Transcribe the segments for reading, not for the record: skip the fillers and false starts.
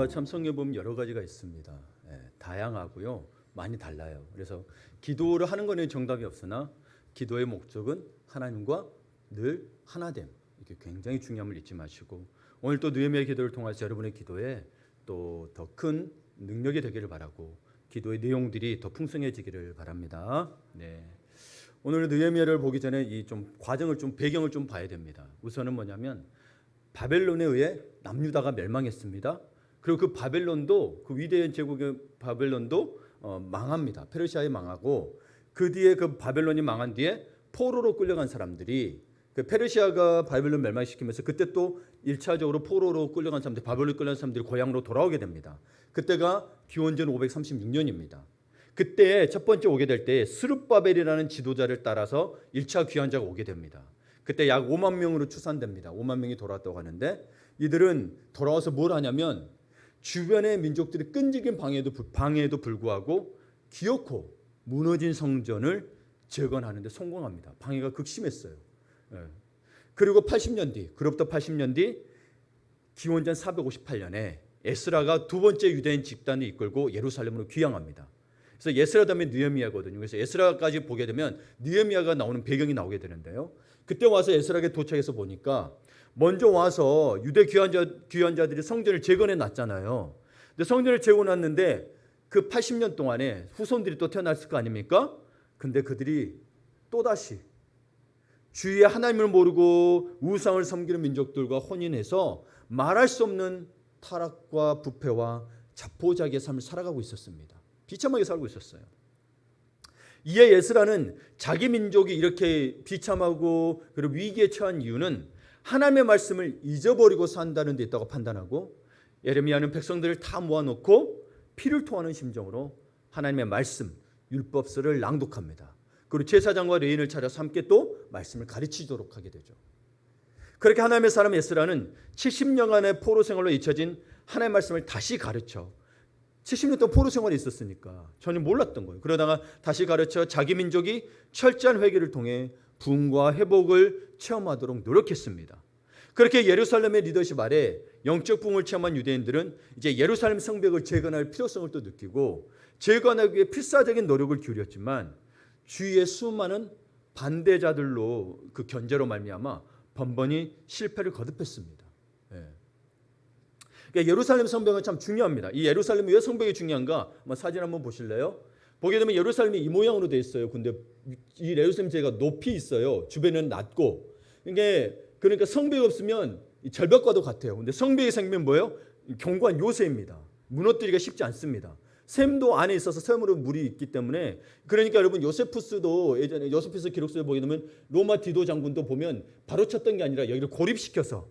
참 성경에 보면 여러 가지가 있습니다. 다양하고요, 많이 달라요. 그래서 기도를 하는 거는 정답이 없으나 기도의 목적은 하나님과 늘 하나됨, 이게 굉장히 중요함을 잊지 마시고, 오늘 또 느헤미야 기도를 통해서 여러분의 기도에 또 더 큰 능력이 되기를 바라고, 기도의 내용들이 더 풍성해지기를 바랍니다. 오늘 느헤미야를 보기 전에 이 좀 과정을 좀 배경을 좀 봐야 됩니다. 우선은 뭐냐면 바벨론에 의해 남유다가 멸망했습니다. 그리고 그 바벨론도, 그 위대한 제국의 바벨론도 망합니다. 페르시아에 망하고, 그 뒤에 그 바벨론이 망한 뒤에 포로로 끌려간 사람들이, 그 페르시아가 바벨론 멸망시키면서 그때 또 1차적으로 포로로 끌려간 사람들, 바벨론 끌려간 사람들이 고향으로 돌아오게 됩니다. 그때가 기원전 536년입니다. 그때 첫 번째 오게 될 때 스룹바벨이라는 지도자를 따라서 1차 귀환자가 오게 됩니다. 그때 약 5만 명으로 추산됩니다. 5만 명이 돌아왔다고 하는데, 이들은 돌아와서 뭘 하냐면 주변의 민족들이 끈질긴 방해에도 불구하고 기어코 무너진 성전을 재건하는 데 성공합니다. 방해가 극심했어요. 그리고 80년 뒤, 그로부터 80년 뒤 기원전 458년에 에스라가 두 번째 유대인 집단을 이끌고 예루살렘으로 귀향합니다. 그래서 에스라 다음에 느헤미야거든요. 그래서 에스라까지 보게 되면 느헤미야가 나오는 배경이 나오게 되는데요. 그때 와서 에스라에게 도착해서 보니까 먼저 와서 유대 귀환자들이 성전을 재건해 놨잖아요. 근데 성전을 재건해 놨는데 그 80년 동안에 후손들이 또 태어났을 거 아닙니까? 근데 그들이 또다시 주위에 하나님을 모르고 우상을 섬기는 민족들과 혼인해서 말할 수 없는 타락과 부패와 자포자기의 삶을 살아가고 있었습니다. 비참하게 살고 있었어요. 이에 에스라는 자기 민족이 이렇게 비참하고 그리고 위기에 처한 이유는 하나님의 말씀을 잊어버리고 산다는 데 있다고 판단하고, 예레미야는 백성들을 다 모아놓고 피를 토하는 심정으로 하나님의 말씀, 율법서를 낭독합니다. 그리고 제사장과 레위인을 차려서 함께 또 말씀을 가르치도록 하게 되죠. 그렇게 하나님의 사람 에스라는 70년간의 포로 생활로 잊혀진 하나님의 말씀을 다시 가르쳐, 70년 동안 포로 생활이 있었으니까 전혀 몰랐던 거예요. 그러다가 다시 가르쳐 자기 민족이 철저한 회개를 통해 부흥과 회복을 체험하도록 노력했습니다. 그렇게 예루살렘의 리더십 아래 영적 부흥을 체험한 유대인들은 이제 예루살렘 성벽을 재건할 필요성을 또 느끼고 재건하기 위해 필사적인 노력을 기울였지만 주위의 수많은 반대자들로 그 견제로 말미암아 번번이 실패를 거듭했습니다. 그러니까 예루살렘 성벽은 참 중요합니다. 이 예루살렘이 왜 성벽이 중요한가? 사진 한번 보실래요? 보게 되면 예루살렘이 이 모양으로 되어 있어요. 근데 이 예루살렘 제가 높이 있어요. 주변은 낮고. 그러니까 성벽이 없으면 절벽과도 같아요. 근데 성벽이 생기면 뭐예요? 견고한 요새입니다. 무너뜨리기가 쉽지 않습니다. 샘도 안에 있어서 샘으로 물이 있기 때문에, 그러니까 여러분 요세푸스도 예전에 요세푸스 기록서에 보게 되면 로마 디도 장군도 보면 바로 쳤던 게 아니라 여기를 고립시켜서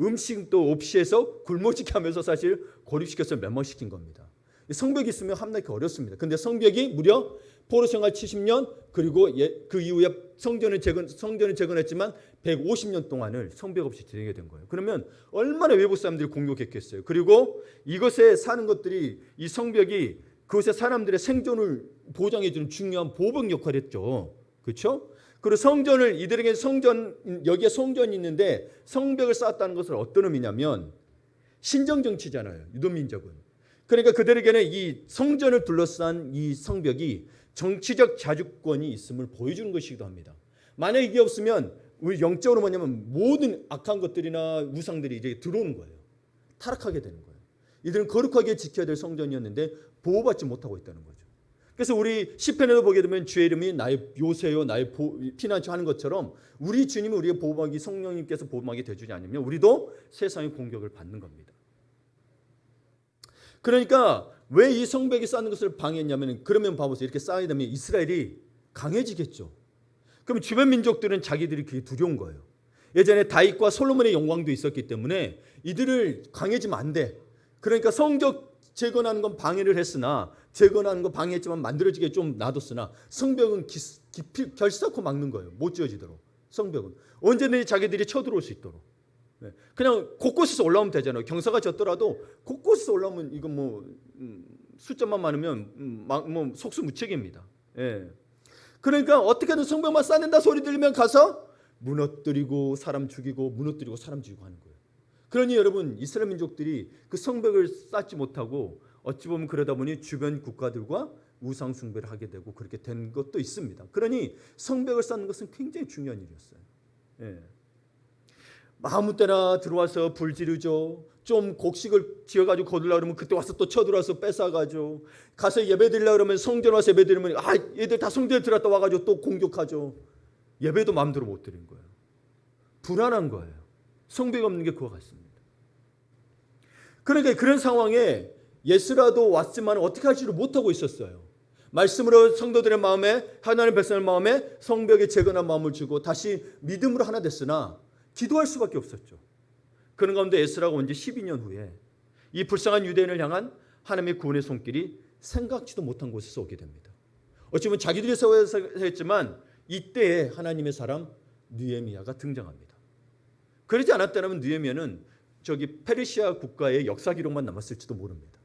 음식도 없이 해서 굶어지게 하면서 사실 고립시켜서 멸망시킨 겁니다. 성벽이 있으면 함락이 어렵습니다. 그런데 성벽이 무려 포로 생활 70년, 그리고 그 이후에 성전을 재건했지만 150년 동안을 성벽 없이 지내게 된 거예요. 그러면 얼마나 외국 사람들이 공격했겠어요. 그리고 이것에 사는 것들이, 이 성벽이 그것의 사람들의 생존을 보장해 주는 중요한 보복 역할을 했죠. 그렇죠? 그리고 성전을, 이들에게 여기에 성전이 있는데 성벽을 쌓았다는 것은 어떤 의미냐면 신정 정치잖아요. 유도민족은. 그러니까 그들에게는 이 성전을 둘러싼 이 성벽이 정치적 자주권이 있음을 보여주는 것이기도 합니다. 만약 이게 없으면 우리 영적으로 뭐냐면 모든 악한 것들이나 우상들이 이제 들어오는 거예요. 타락하게 되는 거예요. 이들은 거룩하게 지켜야 될 성전이었는데 보호받지 못하고 있다는 거죠. 그래서 우리 시편에도 보게 되면 주의 이름이 나의 요새요, 나의 피난처 하는 것처럼 우리 주님이 우리의 보호막이, 성령님께서 보호막이 되어주지 않으면 우리도 세상의 공격을 받는 겁니다. 그러니까 왜 이 성벽이 쌓는 것을 방해했냐면, 그러면 봐보세요. 이렇게 쌓아야 되면 이스라엘이 강해지겠죠. 그럼 주변 민족들은 자기들이 그게 두려운 거예요. 예전에 다윗과 솔로몬의 영광도 있었기 때문에 이들을 강해지면 안 돼. 그러니까 성벽 재건하는 건 방해를 했으나, 재건하는 건 방해했지만 만들어지게 좀 놔뒀으나 성벽은 깊이 결석하고 막는 거예요. 못 지어지도록. 성벽은 언제든지 자기들이 쳐들어올 수 있도록. 그냥 곳곳에서 올라오면 되잖아요. 경사가 졌더라도 곳곳에서 올라오면 이건 숫자만 많으면 속수무책입니다. 그러니까 어떻게든 성벽만 쌓는다 소리 들리면 가서 무너뜨리고 사람 죽이고 무너뜨리고 사람 죽이고 하는 거예요. 그러니 여러분 이스라엘 민족들이 그 성벽을 쌓지 못하고 어찌 보면 그러다 보니 주변 국가들과 우상 숭배를 하게 되고 그렇게 된 것도 있습니다. 그러니 성벽을 쌓는 것은 굉장히 중요한 일이었어요. 예. 아무 때나 들어와서 불 지르죠. 좀 곡식을 지어가지고 거둘라 그러면 그때 와서 또 쳐들어와서 뺏어가죠. 가서 예배드리려 그러면 성전 와서 예배드리면 얘들 다 성전에 들어갔다 와가지고 또 공격하죠. 예배도 마음대로 못 드린 거예요. 불안한 거예요. 성벽이 없는 게 그와 같습니다. 그러니까 그런 상황에 예수라도 왔지만 어떻게 할지를 못하고 있었어요. 말씀으로 성도들의 마음에 하나님 백성의 마음에 성벽에 재건한 마음을 주고 다시 믿음으로 하나 됐으나 기도할 수밖에 없었죠. 그런 가운데 에스라가 온 지 12년 후에 이 불쌍한 유대인을 향한 하나님의 구원의 손길이 생각지도 못한 곳에서 오게 됩니다. 어찌 보면 자기들이 세워서 했지만 이때에 하나님의 사람 느헤미야가 등장합니다. 그러지 않았다면 느헤미야는 저기 페르시아 국가의 역사 기록만 남았을지도 모릅니다.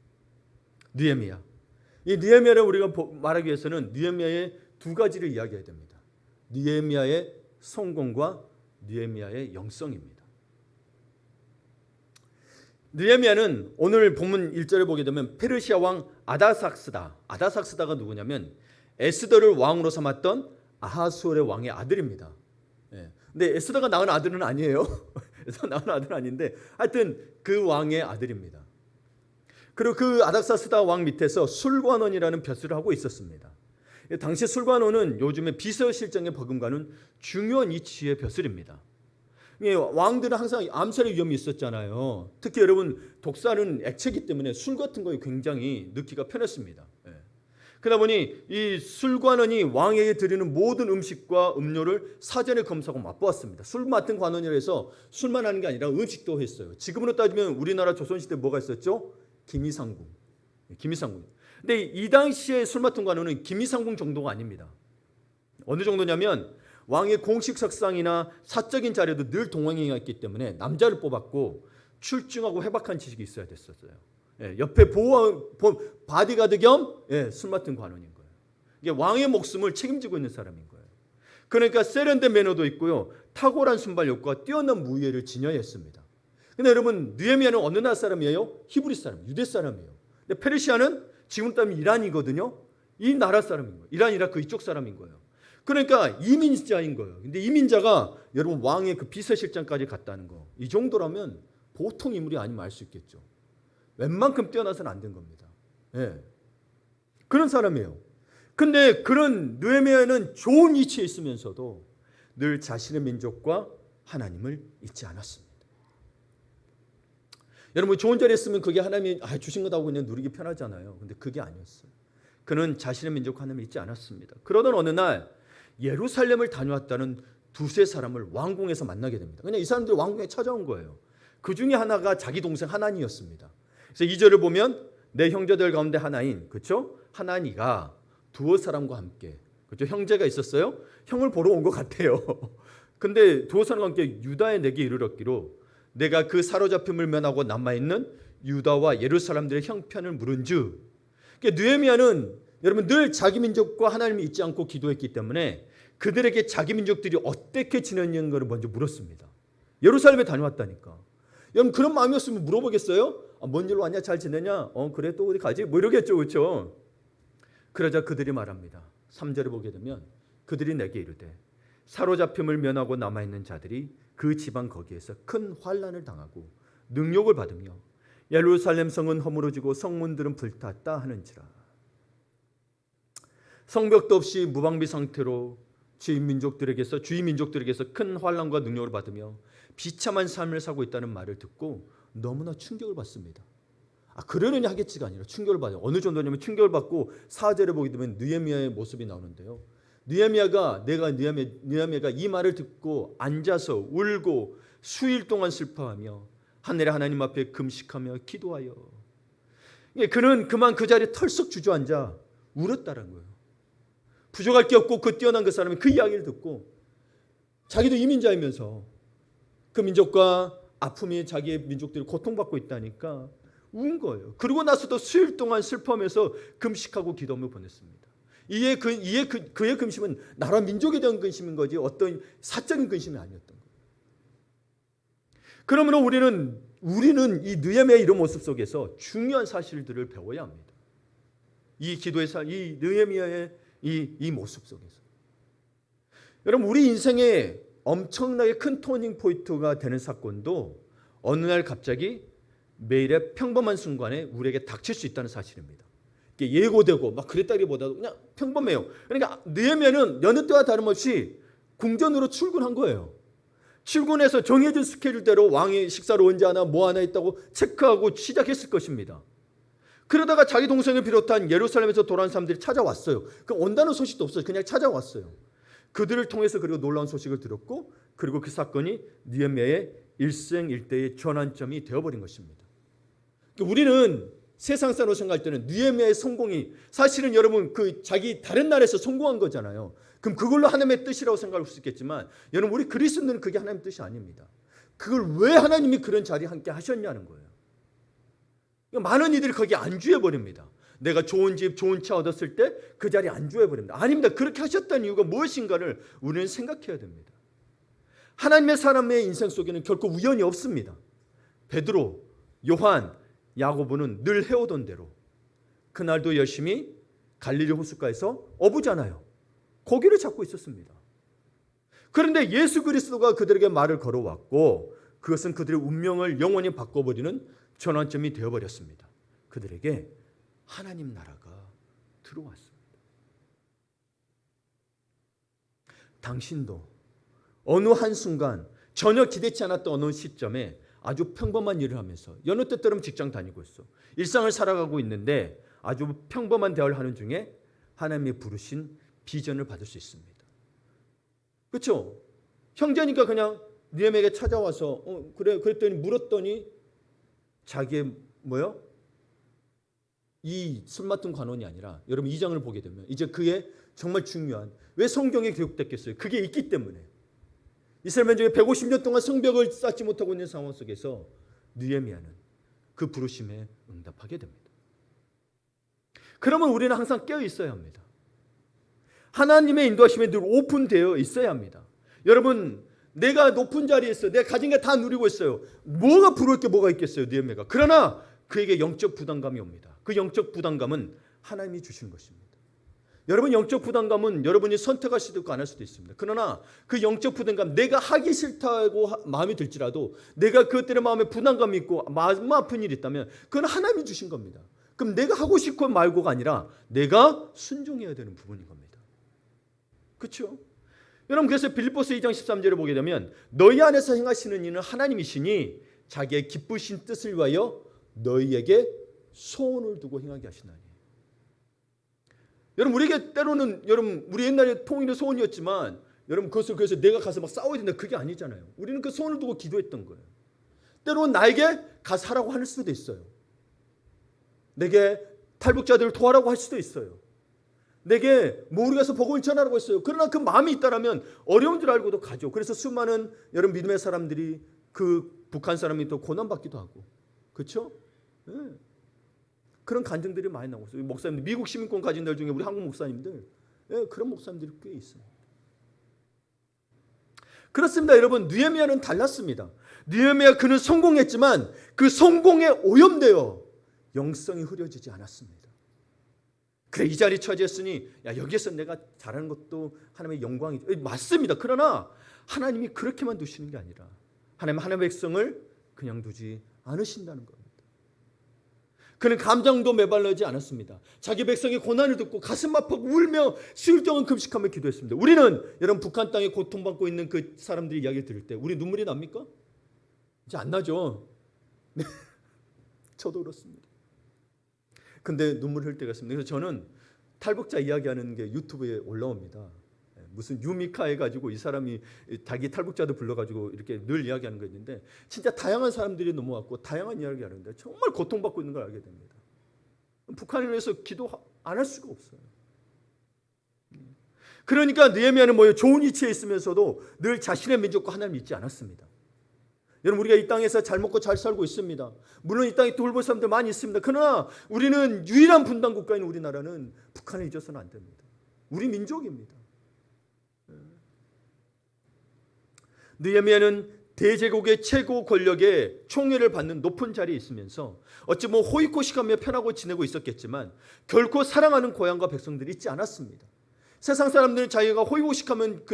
느헤미야. 이 느헤미야를 우리가 말하기 위해서는 느헤미야의 두 가지를 이야기해야 됩니다. 느헤미야의 성공과 느헤미야의 영성입니다. 느헤미야는 오늘 본문 1절에 보게 되면 페르시아 왕 아다삭스다. 아다삭스다가 누구냐면 에스더를 왕으로 삼았던 아하수월의 왕의 아들입니다. 예. 근데 에스더가 낳은 아들은 아니에요. 에스더가 낳은 아들은 아닌데 하여튼 그 왕의 아들입니다. 그리고 그 아닥사스다 왕 밑에서 술관원이라는 벼슬을 하고 있었습니다. 당시 술관원은 요즘의 비서실장에 버금가는 중요한 위치의 벼슬입니다. 왕들은 항상 암살의 위험이 있었잖아요. 특히 여러분 독사는 액체이기 때문에 술 같은 거에 굉장히 넣기가 편했습니다. 그러다 보니 이 술관원이 왕에게 드리는 모든 음식과 음료를 사전에 검사하고 맛보았습니다. 술 맡은 관원이라 해서 술만 하는 게 아니라 음식도 했어요. 지금으로 따지면 우리나라 조선시대 뭐가 있었죠? 김이상궁. 김이상궁. 근데 이 당시에 술 맡은 관원은 김이상궁 정도가 아닙니다. 어느 정도냐면 왕의 공식 석상이나 사적인 자리에도 늘 동행해야 했기 때문에 남자를 뽑았고 출중하고 해박한 지식이 있어야 됐었어요. 옆에 바디가드 겸 술 맡은 관원인 거예요. 이게 왕의 목숨을 책임지고 있는 사람인 거예요. 그러니까 세련된 매너도 있고요. 탁월한 순발력과 뛰어난 무예를 지녀했습니다. 근데 여러분 느헤미야는 어느 나라 사람이에요? 히브리 사람, 유대 사람이에요. 근데 페르시아는 지금 따면 이란이거든요. 이 나라 사람인 거예요. 이란, 이라크 이쪽 사람인 거예요. 그러니까 이민자인 거예요. 근데 이민자가 여러분 왕의 그 비서실장까지 갔다는 거. 이 정도라면 보통 인물이 아니면 알 수 있겠죠. 웬만큼 뛰어나서는 안 된 겁니다. 예. 그런 사람이에요. 근데 그런 느헤미야는 좋은 위치에 있으면서도 늘 자신의 민족과 하나님을 잊지 않았습니다. 여러분 좋은 자리에 있으면 그게 하나님이 주신 거다고 그냥 누리기 편하잖아요. 근데 그게 아니었어요. 그는 자신의 민족과 하나님을 잊지 않았습니다. 그러던 어느 날 예루살렘을 다녀왔다는 두세 사람을 왕궁에서 만나게 됩니다. 그냥 이 사람들이 왕궁에 찾아온 거예요. 그 중에 하나가 자기 동생 하나니였습니다. 그래서 2절을 보면 내 형제들 가운데 하나인 그렇죠? 하나니가 두어 사람과 함께 그렇죠? 형제가 있었어요. 형을 보러 온 것 같아요. 근데 두어 사람과 함께 유다에 내게 이르렀기로 내가 그 사로잡힘을 면하고 남아있는 유다와 예루살렘들의 형편을 물은즉 그러니까 느헤미야는 여러분 늘 자기 민족과 하나님을 잊지 않고 기도했기 때문에 그들에게 자기 민족들이 어떻게 지냈냐는 것을 먼저 물었습니다. 예루살렘에 다녀왔다니까. 여러분 그런 마음이었으면 물어보겠어요? 뭔 일로 왔냐? 잘 지내냐? 그래 또 어디 가지? 뭐 이러겠죠. 그렇죠? 그러자 그들이 말합니다. 3절을 보게 되면 그들이 내게 이르되 사로잡힘을 면하고 남아있는 자들이 그 지방 거기에서 큰 환난을 당하고 능욕을 받으며 예루살렘 성은 허물어지고 성문들은 불탔다 하는지라. 성벽도 없이 무방비 상태로 주의 민족들에게서 큰 환난과 능력을 받으며 비참한 삶을 살고 있다는 말을 듣고 너무나 충격을 받습니다. 그러려니 하겠지가 아니라 충격을 받아요. 어느 정도냐면 충격을 받고 4절에 보게 되면 느헤미야의 모습이 나오는데요. 느헤미야가 이 말을 듣고 앉아서 울고 수일 동안 슬퍼하며 하늘의 하나님 앞에 금식하며 기도하여 그는 그만 그 자리에 털썩 주저앉아 울었다는 거예요. 부족할 게 없고 그 뛰어난 그 사람이 그 이야기를 듣고 자기도 이민자이면서 그 민족과 아픔이 자기의 민족들이 고통받고 있다니까 운 거예요. 그러고 나서도 수일 동안 슬퍼하면서 금식하고 기도하며 보냈습니다. 그의 근심은 나라 민족에 대한 근심인 거지 어떤 사적인 근심이 아니었던 거예요. 그러므로 우리는 우리는 이 느헤미야의 이런 모습 속에서 중요한 사실들을 배워야 합니다. 이 기도의 이 느헤미야의 이 모습 속에서. 여러분, 우리 인생에 엄청나게 큰 터닝 포인트가 되는 사건도 어느 날 갑자기 매일의 평범한 순간에 우리에게 닥칠 수 있다는 사실입니다. 예고되고 막 그랬다기보다도 그냥 평범해요. 그러니까 느헤미야는 여느 때와 다름없이 궁전으로 출근한 거예요. 출근해서 정해진 스케줄대로 왕이 식사를 언제 하나 뭐 하나 있다고 체크하고 시작했을 것입니다. 그러다가 자기 동생을 비롯한 예루살렘에서 돌아온 사람들이 찾아왔어요. 그 온다는 소식도 없어요. 그냥 찾아왔어요. 그들을 통해서 그리고 놀라운 소식을 들었고, 그리고 그 사건이 느헤미야의 일생일대의 전환점이 되어버린 것입니다. 우리는 세상사로 생각할 때는 느헤미야의 성공이 사실은 여러분 그 자기 다른 나라에서 성공한 거잖아요. 그럼 그걸로 하나님의 뜻이라고 생각할 수 있겠지만, 여러분 우리 그리스도인들은 그게 하나님의 뜻이 아닙니다. 그걸 왜 하나님이 그런 자리에 함께 하셨냐는 거예요. 많은 이들이 거기에 안주해버립니다. 내가 좋은 집, 좋은 차 얻었을 때 그 자리에 안주해버립니다. 아닙니다. 그렇게 하셨다는 이유가 무엇인가를 우리는 생각해야 됩니다. 하나님의 사람의 인생 속에는 결코 우연이 없습니다. 베드로, 요한, 야고보는 늘 해오던 대로 그날도 열심히 갈릴리 호숫가에서 어부잖아요. 고기를 잡고 있었습니다. 그런데 예수 그리스도가 그들에게 말을 걸어왔고, 그것은 그들의 운명을 영원히 바꿔버리는 전환점이 되어버렸습니다. 그들에게 하나님 나라가 들어왔습니다. 당신도 어느 한순간 전혀 기대치 않았던 어느 시점에 아주 평범한 일을 하면서 여느 때처럼 직장 다니고 있어. 일상을 살아가고 있는데 아주 평범한 대화를 하는 중에 하나님이 부르신 비전을 받을 수 있습니다. 그렇죠? 형제니까 그냥 느헤미야에게 찾아와서 그래 그랬더니 물었더니 자기의 뭐요? 이 술 맡은 관원이 아니라, 여러분 2장을 보게 되면 이제 그의 정말 중요한, 왜 성경에 기록됐겠어요? 그게 있기 때문에. 이스라엘 민족이 150년 동안 성벽을 쌓지 못하고 있는 상황 속에서 느헤미야는 그 부르심에 응답하게 됩니다. 그러면 우리는 항상 깨어 있어야 합니다. 하나님의 인도하심에 늘 오픈되어 있어야 합니다. 여러분, 내가 높은 자리에 있어요. 내가 가진 게 다 누리고 있어요. 뭐가 부러울 게 뭐가 있겠어요, 느헤미야가. 그러나 그에게 영적 부담감이 옵니다. 그 영적 부담감은 하나님이 주신 것입니다. 여러분, 영적 부담감은 여러분이 선택할 수도 있고 안 할 수도 있습니다. 그러나 그 영적 부담감, 내가 하기 싫다고 마음이 들지라도, 내가 그것 때문에 마음에 부담감이 있고 마음 아픈 일이 있다면 그건 하나님이 주신 겁니다. 그럼 내가 하고 싶고 말고가 아니라 내가 순종해야 되는 부분인 겁니다. 그렇죠? 여러분, 그래서 빌립보서 2장 13절을 보게 되면 너희 안에서 행하시는 이는 하나님이시니 자기의 기쁘신 뜻을 위하여 너희에게 소원을 두고 행하게 하시나니. 여러분, 우리에게 때로는, 여러분 우리 옛날에 통일의 소원이었지만, 여러분 그것을 그래서 내가 가서 막 싸워야 된다, 그게 아니잖아요. 우리는 그 소원을 두고 기도했던 거예요. 때로는 나에게 가서 하라고 할 수도 있어요. 내게 탈북자들을 도와라고 할 수도 있어요. 내게 우리 가서 복음을 전하라고 했어요. 그러나 그 마음이 있다라면 어려운 줄 알고도 가죠. 그래서 수많은 여러분 믿음의 사람들이, 그 북한 사람이 또 고난받기도 하고, 그렇죠? 네. 그런 간증들이 많이 나오고 있어요. 목사님들, 미국 시민권 가진 들 중에 우리 한국 목사님들, 네, 그런 목사님들이 꽤 있어요. 그렇습니다. 여러분, 느헤미야는 달랐습니다. 느헤미야, 그는 성공했지만 그 성공에 오염되어 영성이 흐려지지 않았습니다. 그래, 이 자리에 처지했으니 야, 여기에서 내가 잘하는 것도 하나님의 영광이죠. 맞습니다. 그러나 하나님이 그렇게만 두시는 게 아니라 하나님의 백성을 그냥 두지 않으신다는 겁니다. 그는 감정도 메발르지 않았습니다. 자기 백성의 고난을 듣고 가슴 아프고 울며 수일 동안 금식하며 기도했습니다. 우리는 여러분 북한 땅에 고통받고 있는 그 사람들이 이야기를 들을 때 우리 눈물이 납니까? 이제 안 나죠. 네. 저도 그렇습니다. 근데 눈물 흘 때가 있습니다. 그래서 저는 탈북자 이야기하는 게 유튜브에 올라옵니다. 무슨 유미카 해가지고 이 사람이 자기 탈북자들 불러가지고 이렇게 늘 이야기하는 거 있는데, 진짜 다양한 사람들이 넘어왔고 다양한 이야기 하는데 정말 고통받고 있는 걸 알게 됩니다. 북한을 위해서 기도 안 할 수가 없어요. 그러니까 느헤미야는 뭐예요? 좋은 위치에 있으면서도 늘 자신의 민족과 하나님을 잊지 않았습니다. 여러분, 우리가 이 땅에서 잘 먹고 잘 살고 있습니다. 물론 이 땅에 돌볼 사람들 많이 있습니다. 그러나 우리는 유일한 분단 국가인 우리나라는 북한을 잊어서는 안 됩니다. 우리 민족입니다. 느헤미야는 대제국의 최고 권력의 총애를 받는 높은 자리에 있으면서 어찌 뭐 호의코식하며 편하고 지내고 있었겠지만 결코 사랑하는 고향과 백성들이 있지 않았습니다. 세상 사람들은 자기가 호의호식하면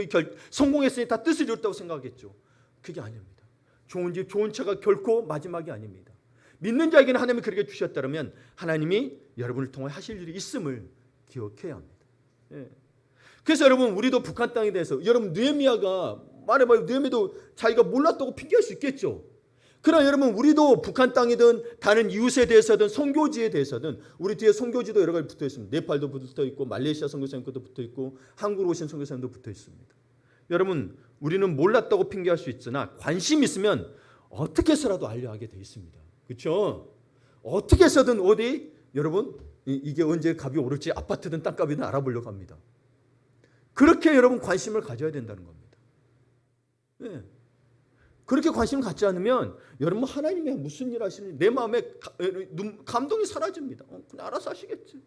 성공했으니 다 뜻을 이뤘다고 생각하겠죠. 그게 아닙니다. 좋은 집 좋은 차가 결코 마지막이 아닙니다. 믿는 자에게는 하나님이 그렇게 주셨다면 하나님이 여러분을 통해 하실 일이 있음을 기억해야 합니다. 예. 그래서 여러분, 우리도 북한 땅에 대해서, 여러분 느헤미야가 말해봐요. 느헤미야도 자기가 몰랐다고 핑계할 수 있겠죠. 그러나 여러분, 우리도 북한 땅이든 다른 이웃에 대해서든 선교지에 대해서든, 우리 뒤에 선교지도 여러 가지 붙어 있습니다. 네팔도 붙어 있고 말레이시아 선교사님도 붙어 있고 한국으로 오신 선교사님도 붙어 있습니다. 여러분, 우리는 몰랐다고 핑계할 수 있으나 관심 있으면 어떻게 해서라도 알려하게 돼 있습니다. 그렇죠? 어떻게 해서든 어디, 여러분, 이게 언제 값이 오를지 아파트든 땅값이든 알아보려고 합니다. 그렇게 여러분 관심을 가져야 된다는 겁니다. 네. 그렇게 관심을 갖지 않으면 여러분, 하나님이 무슨 일 하시는지 내 마음에 감동이 사라집니다. 그냥 알아서 하시겠지.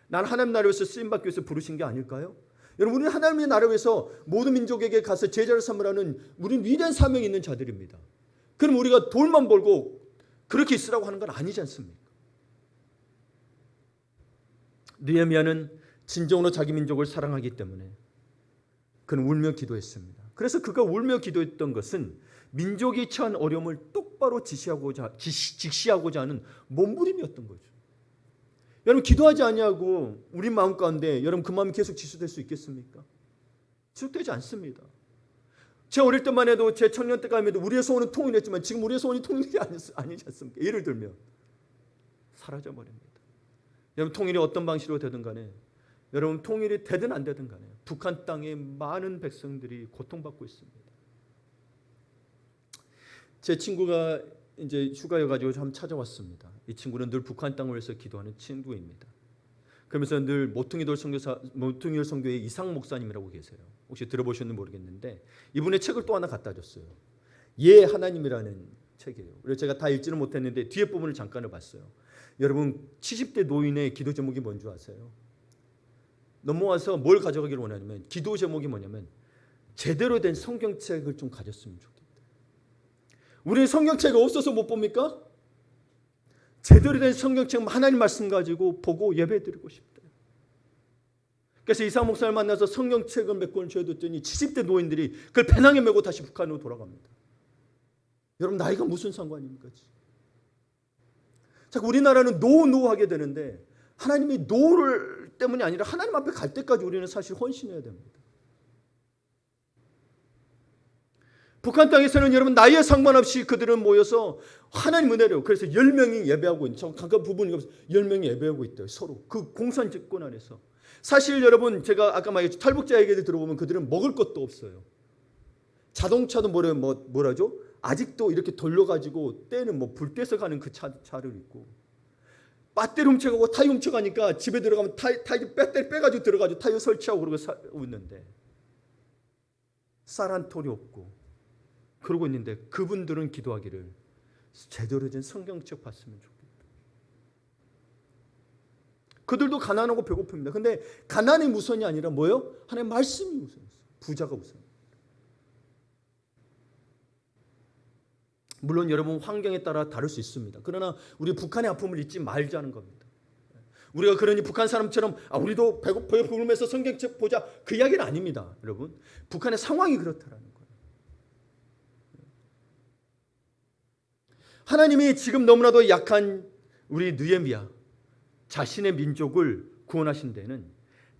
난 하나님 나라에서 쓰임받기 위해서 부르신 게 아닐까요? 여러분, 우리는 하나님의 나라를 위해서 모든 민족에게 가서 제자를 삼으라는 우리는 위대한 사명이 있는 자들입니다. 그럼 우리가 돈만 벌고 그렇게 있으라고 하는 건 아니지 않습니까? 느헤미야는 진정으로 자기 민족을 사랑하기 때문에 그는 울며 기도했습니다. 그래서 그가 울며 기도했던 것은 민족이 처한 어려움을 똑바로 직시하고자 하는 몸부림이었던 거죠. 여러분, 기도하지 아니하고 우리 마음 가운데 여러분 그 마음이 계속 지수될 수 있겠습니까? 지속되지 않습니다. 제 어릴 때만 해도, 제 청년 때까지 해도 우리의 소원은 통일했지만 지금 우리의 소원이 통일이 아니지 않습니까? 예를 들면 사라져버립니다. 여러분, 통일이 어떤 방식으로 되든 간에, 여러분, 통일이 되든 안 되든 간에 북한 땅에 많은 백성들이 고통받고 있습니다. 제 친구가 이제 휴가여가지고 참 찾아왔습니다. 이 친구는 늘 북한 땅을 위해서 기도하는 친구입니다. 그러면서 늘 모퉁이돌 선교의 이상 목사님이라고 계세요. 혹시 들어보셨는지 모르겠는데 이분의 책을 또 하나 갖다 줬어요. 예 하나님이라는 책이에요. 그래서 제가 다 읽지는 못했는데 뒤에 부분을 잠깐을 봤어요. 여러분, 70대 노인의 기도 제목이 뭔지 아세요? 넘어와서 뭘 가져가기를 원하냐면, 기도 제목이 뭐냐면 제대로 된 성경책을 좀 가졌으면 좋겠다. 우리는 성경책이 없어서 못 봅니까? 제대로 된 성경책, 하나님 말씀 가지고 보고 예배드리고 싶대요. 그래서 이상 목사를 만나서 성경책을 몇 권을 줘줬더니 70대 노인들이 그걸 배낭에 메고 다시 북한으로 돌아갑니다. 여러분, 나이가 무슨 상관입니까? 자, 우리나라는 노하게 되는데 하나님이 노를 때문이 아니라 하나님 앞에 갈 때까지 우리는 사실 헌신해야 됩니다. 북한 땅에서는 여러분, 나이에 상관없이 그들은 모여서 하나님 은혜로, 그래서 10명이 예배하고 있는, 각각 부분이 없어서 10명이 예배하고 있대요. 서로 그 공산 집권 안에서. 사실 여러분, 제가 아까 말했죠, 탈북자 얘기를 들어보면 그들은 먹을 것도 없어요. 자동차도 뭐라죠? 아직도 이렇게 돌려가지고 때는 불 떼서 가는 그 차를 있고, 배터리 훔쳐가고 타이어 훔쳐가니까 집에 들어가면 타이어 배터리 빼가지고 들어가지고 타이어 설치하고 그러고 있는데, 쌀 한 톨이 없고 그러고 있는데, 그분들은 기도하기를 제대로 된 성경책 봤으면 좋겠다. 그들도 가난하고 배고픕니다. 근데 가난이 우선이 아니라 뭐예요? 하나님의 말씀이 우선이었어요. 부자가 우선. 물론 여러분, 환경에 따라 다를 수 있습니다. 그러나 우리 북한의 아픔을 잊지 말자는 겁니다. 우리가 그러니 북한 사람처럼 우리도 배고프면서 성경책 보자, 그 이야기는 아닙니다. 여러분, 북한의 상황이 그렇다라는 거예요. 하나님이 지금 너무나도 약한 우리 느헤미야 자신의 민족을 구원하신 데는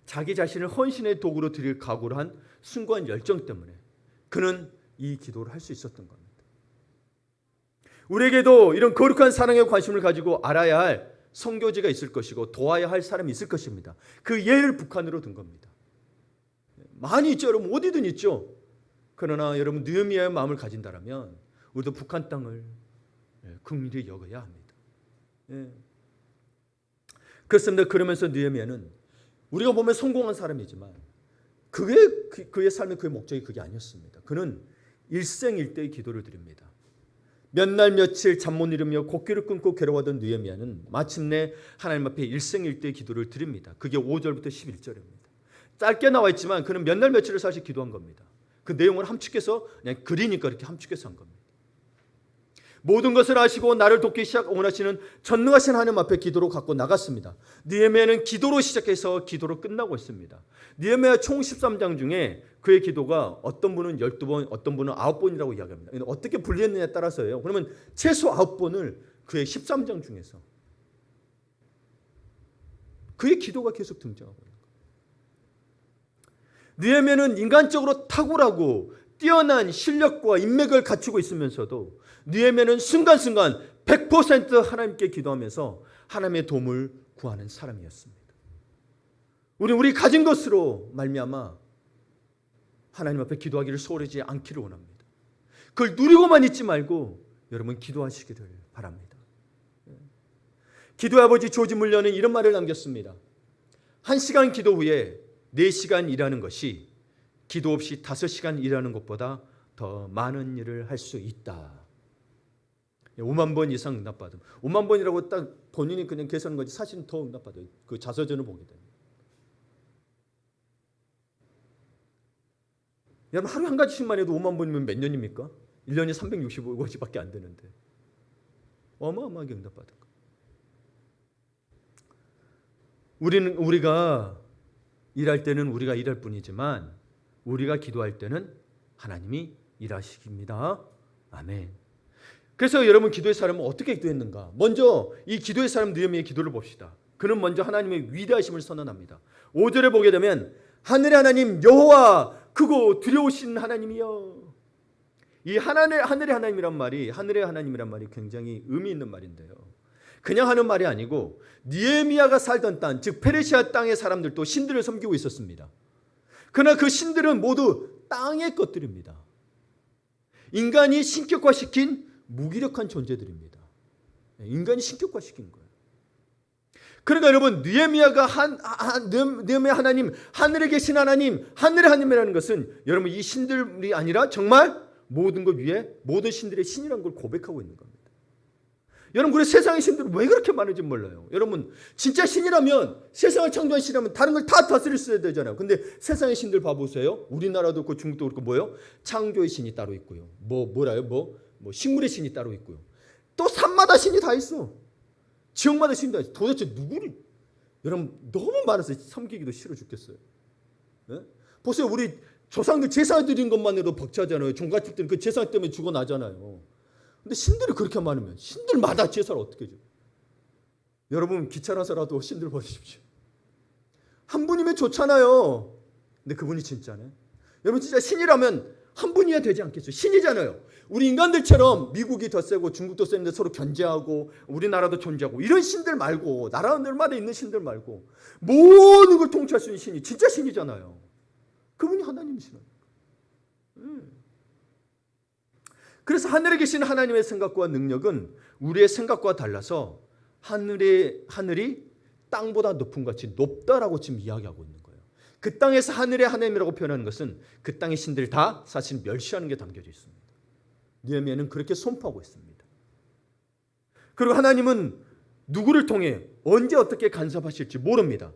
자기 자신을 헌신의 도구로 드릴 각오를 한 숭고한 열정 때문에 그는 이 기도를 할 수 있었던 겁니다. 우리에게도 이런 거룩한 사랑에 관심을 가지고 알아야 할 선교지가 있을 것이고 도와야 할 사람이 있을 것입니다. 그 예를 북한으로 든 겁니다. 많이 있죠. 여러분, 어디든 있죠. 그러나 여러분, 느헤미야의 마음을 가진다면 우리도 북한 땅을 긍휼히 여겨야 합니다. 예. 그렇습니다. 그러면서 느헤미야는 우리가 보면 성공한 사람이지만 그의 삶의 그의 목적이 그게 아니었습니다. 그는 일생일대의 기도를 드립니다. 몇 날 며칠 잠 못 이루며 곡기를 끊고 괴로워하던 느헤미야는 마침내 하나님 앞에 일생일대의 기도를 드립니다. 그게 5절부터 11절입니다. 짧게 나와 있지만 그는 몇 날 며칠을 사실 기도한 겁니다. 그 내용을 함축해서 그냥 글이니까 이렇게 함축해서 한 겁니다. 모든 것을 아시고 나를 돕기 원하시는 전능하신 하나님 앞에 기도로 갖고 나갔습니다. 느헤미야는 기도로 시작해서 기도로 끝나고 있습니다. 느헤미야 총 13장 중에 그의 기도가 어떤 분은 12번, 어떤 분은 9번이라고 이야기합니다. 어떻게 분리했느냐에 따라서예요. 그러면 최소 9번을 그의 13장 중에서 그의 기도가 계속 등장하고 있는 거예요. 느헤미야는 인간적으로 탁월하고 뛰어난 실력과 인맥을 갖추고 있으면서도 느헤미야는 순간순간 100% 하나님께 기도하면서 하나님의 도움을 구하는 사람이었습니다. 우리 가진 것으로 말미암아 하나님 앞에 기도하기를 소홀하지 않기를 원합니다. 그걸 누리고만 있지 말고 여러분 기도하시기를 바랍니다. 기도의 아버지 조지 물러는 이런 말을 남겼습니다. 1시간 기도 후에 4시간 일하는 것이 기도 없이 5시간 일하는 것보다 더 많은 일을 할 수 있다. 5만 번 이상 응답받음. 5만 번이라고 딱 본인이 그냥 계산한 거지 사실은 더 응답받아요. 그 자서전을 보게 되면. 여러분 하루 한 가지씩만 해도 5만 번이면 몇 년입니까? 1년이 365일밖에 안 되는데. 어마어마하게 응답받은 거. 우리가 일할 때는 우리가 일할 뿐이지만 우리가 기도할 때는 하나님이 일하십니다. 아멘. 그래서 여러분 기도의 사람은 어떻게 기도했는가? 먼저 이 기도의 사람 느헤미야의 기도를 봅시다. 그는 먼저 하나님의 위대하심을 선언합니다. 5절에 보게 되면 하늘의 하나님 여호와 크고 두려우신 하나님이여. 이 하늘의 하나님이란 말이 굉장히 의미 있는 말인데요. 그냥 하는 말이 아니고 느헤미야가 살던 땅, 즉 페르시아 땅의 사람들도 신들을 섬기고 있었습니다. 그러나 그 신들은 모두 땅의 것들입니다. 인간이 신격화시킨 무기력한 존재들입니다. 인간이 신격화시킨 거예요. 그러니까 여러분 느헤미야가 느헤미야 하나님, 하늘에 계신 하나님, 하늘의 하나님이라는 것은 여러분 이 신들이 아니라 정말 모든 것 위에 모든 신들의 신이라는 걸 고백하고 있는 겁니다. 여러분 그래서 세상의 신들은 왜 그렇게 많은지 몰라요. 여러분 진짜 신이라면 세상을 창조한 신이라면 다른 걸 다 다스릴 수 있어야 되잖아요. 근데 세상의 신들 봐보세요. 우리나라도 그렇고 중국도 그렇고 뭐예요? 창조의 신이 따로 있고요. 뭐 식물의 신이 따로 있고요. 또 산마다 신이 다 있어. 지역마다 신이 다 있어. 도대체 누구를 여러분 너무 많아서 섬기기도 싫어 죽겠어요. 네? 보세요. 우리 조상들 제사 드린 것만으로도 벅차잖아요. 종갓집들은 그 제사 때문에 죽어나잖아요. 근데 신들이 그렇게 많으면 신들마다 제사를 어떻게 해줘? 여러분 귀찮아서라도 신들 버리십시오. 한 분이면 좋잖아요. 근데 그분이 진짜네. 여러분 진짜 신이라면 한 분이야 되지 않겠어요? 신이잖아요. 우리 인간들처럼 미국이 더 세고 중국도 세는데 서로 견제하고 우리나라도 존재하고 이런 신들 말고 나라들마다 있는 신들 말고 모든 걸 통치할 수 있는 신이 진짜 신이잖아요. 그분이 하나님이시라는 거예요. 그래서 하늘에 계신 하나님의 생각과 능력은 우리의 생각과 달라서 하늘이 땅보다 높은 것이 높다라고 지금 이야기하고 있는 거예요. 그 땅에서 하늘의 하나님이라고 표현하는 것은 그 땅의 신들 다 사실 멸시하는 게 담겨져 있습니다. 느헤미야는 그렇게 선포하고 있습니다. 그리고 하나님은 누구를 통해 언제 어떻게 간섭하실지 모릅니다.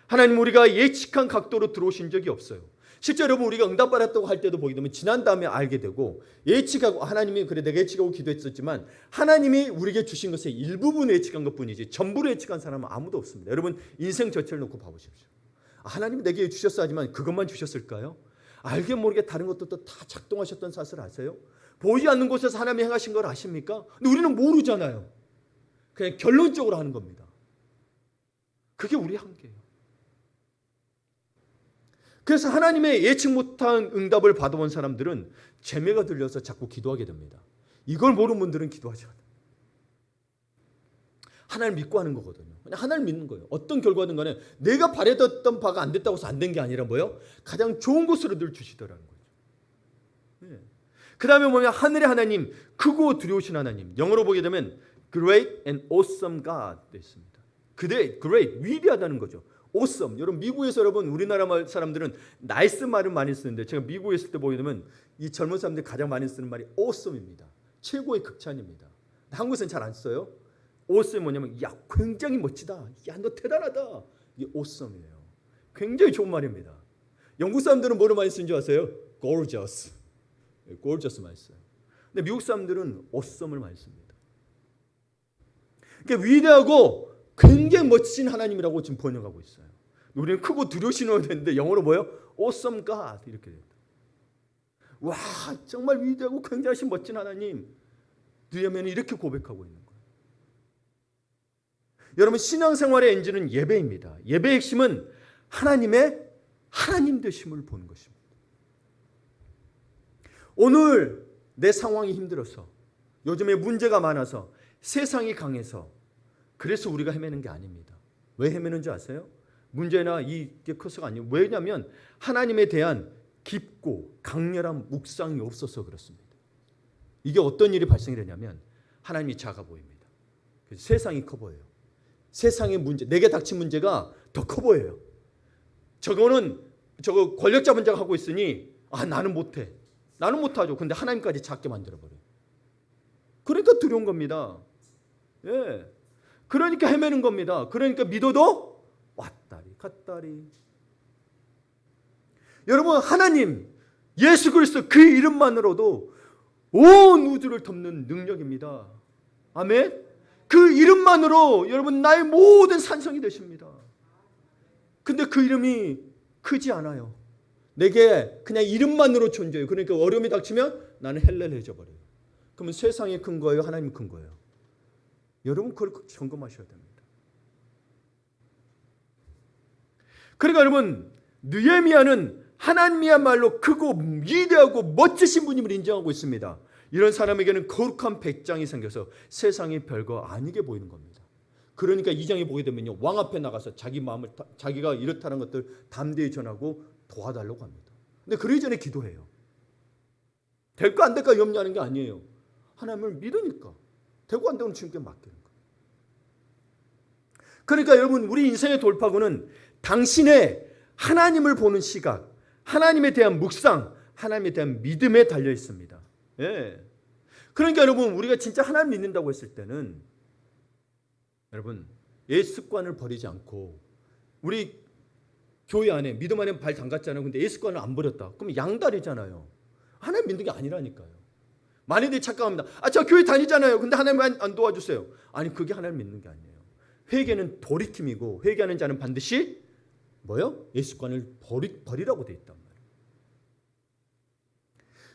하나님 우리가 예측한 각도로 들어오신 적이 없어요. 실제 여러분 우리가 응답받았다고 할 때도 보게 되면 지난 다음에 알게 되고 예측하고 하나님이 그래 내가 예측하고 기도했었지만 하나님이 우리에게 주신 것의 일부분을 예측한 것뿐이지 전부를 예측한 사람은 아무도 없습니다. 여러분 인생 전체를 놓고 봐보십시오. 하나님이 내게 주셨어 하지만 그것만 주셨을까요? 알게 모르게 다른 것들도 다 작동하셨던 사실 아세요? 보이지 않는 곳에서 하나님이 행하신 걸 아십니까? 근데 우리는 모르잖아요. 그냥 결론적으로 하는 겁니다. 그게 우리의 한계예요. 그래서 하나님의 예측 못한 응답을 받아본 사람들은 재미가 들려서 자꾸 기도하게 됩니다. 이걸 모르는 분들은 기도하지 않아요. 하나님을 믿고 하는 거거든요. 그냥 하나님을 믿는 거예요. 어떤 결과든 간에 내가 바랬던 바가 안 됐다고 해서 안 된 게 아니라 뭐예요? 가장 좋은 것으로 늘 주시더라는 거죠. 네. 그 다음에 뭐냐면 하늘의 하나님, 크고 두려우신 하나님. 영어로 보게 되면 Great and Awesome God 되어 있습니다. Great, 위대하다는 거죠. awesome. 여러분 미국에서 여러분 우리나라 사람들은 나이스 말을 많이 쓰는데 제가 미국에 있을 때 보게 되면 이 젊은 사람들이 가장 많이 쓰는 말이 awesome입니다. 최고의 극찬입니다. 한국에서는 잘 안 써요. awesome이 뭐냐면 야 굉장히 멋지다. 야 너 대단하다. 이게 awesome이에요. 굉장히 좋은 말입니다. 영국 사람들은 뭐를 많이 쓰는지 아세요? gorgeous. gorgeous 많이 써요. 근데 미국 사람들은 어썸을 많이 씁니다. 그러니까 위대하고 굉장히 멋진 하나님이라고 지금 번역하고 있어요. 우리는 크고 두려우시는 되는데 영어로 뭐예요? Awesome God 이렇게 됩니다. 와, 정말 위대하고 굉장하신 멋진 하나님. 느헤미야는 이렇게 고백하고 있는 거예요. 여러분, 신앙생활의 엔진은 예배입니다. 예배의 핵심은 하나님의 하나님 되심을 보는 것입니다. 오늘 내 상황이 힘들어서, 요즘에 문제가 많아서, 세상이 강해서 그래서 우리가 헤매는 게 아닙니다. 왜 헤매는지 아세요? 문제나 이게 커서가 아니에요. 왜냐하면 하나님에 대한 깊고 강렬한 묵상이 없어서 그렇습니다. 이게 어떤 일이 발생이 되냐면 하나님이 작아 보입니다. 그래서 세상이 커 보여요. 세상의 문제, 내게 닥친 문제가 더 커 보여요. 저거 권력 잡은 자가 하고 있으니 나는 못해. 나는 못하죠. 근데 하나님까지 작게 만들어버려요. 그러니까 두려운 겁니다. 예. 그러니까 헤매는 겁니다. 그러니까 믿어도 왔다리 갔다리. 여러분, 하나님 예수 그리스도 그 이름만으로도 온 우주를 덮는 능력입니다. 아멘. 그 이름만으로 여러분 나의 모든 산성이 되십니다. 근데 그 이름이 크지 않아요. 내게 그냥 이름만으로 존재해요. 그러니까 어려움이 닥치면 나는 헬렐해져 버려요. 그러면 세상이 큰 거예요? 하나님이 큰 거예요? 여러분 그걸 점검하셔야 됩니다. 그러니까 여러분, 느헤미야는 하나님이야말로 크고 위대하고 멋지신 분임을 인정하고 있습니다. 이런 사람에게는 거룩한 백장이 생겨서 세상이 별거 아니게 보이는 겁니다. 그러니까 2장에 보게 되면요, 왕 앞에 나가서 자기가 이렇다는 것들 담대히 전하고 도와달라고 합니다. 근데 그러기 전에 기도해요. 될까 안 될까 염려하는 게 아니에요. 하나님을 믿으니까 되고 안 되고는 주님께 맡기는 거예요. 그러니까 여러분, 우리 인생의 돌파구는 당신의 하나님을 보는 시각, 하나님에 대한 묵상, 하나님에 대한 믿음에 달려 있습니다. 예. 그러니까 여러분, 우리가 진짜 하나님 믿는다고 했을 때는 여러분, 옛 습관을 버리지 않고, 우리 교회 안에 믿음 안에 발 담갔잖아요. 근데 옛 습관을 안 버렸다. 그럼 양다리잖아요. 하나님 믿는 게 아니라니까요. 많이들 착각합니다. 저 교회 다니잖아요. 근데 하나님 안 도와주세요. 아니, 그게 하나님 믿는 게 아니에요. 회개는 돌이킴이고, 회개하는 자는 반드시 뭐요? 옛 습관을 버리라고 돼 있단 말이에요.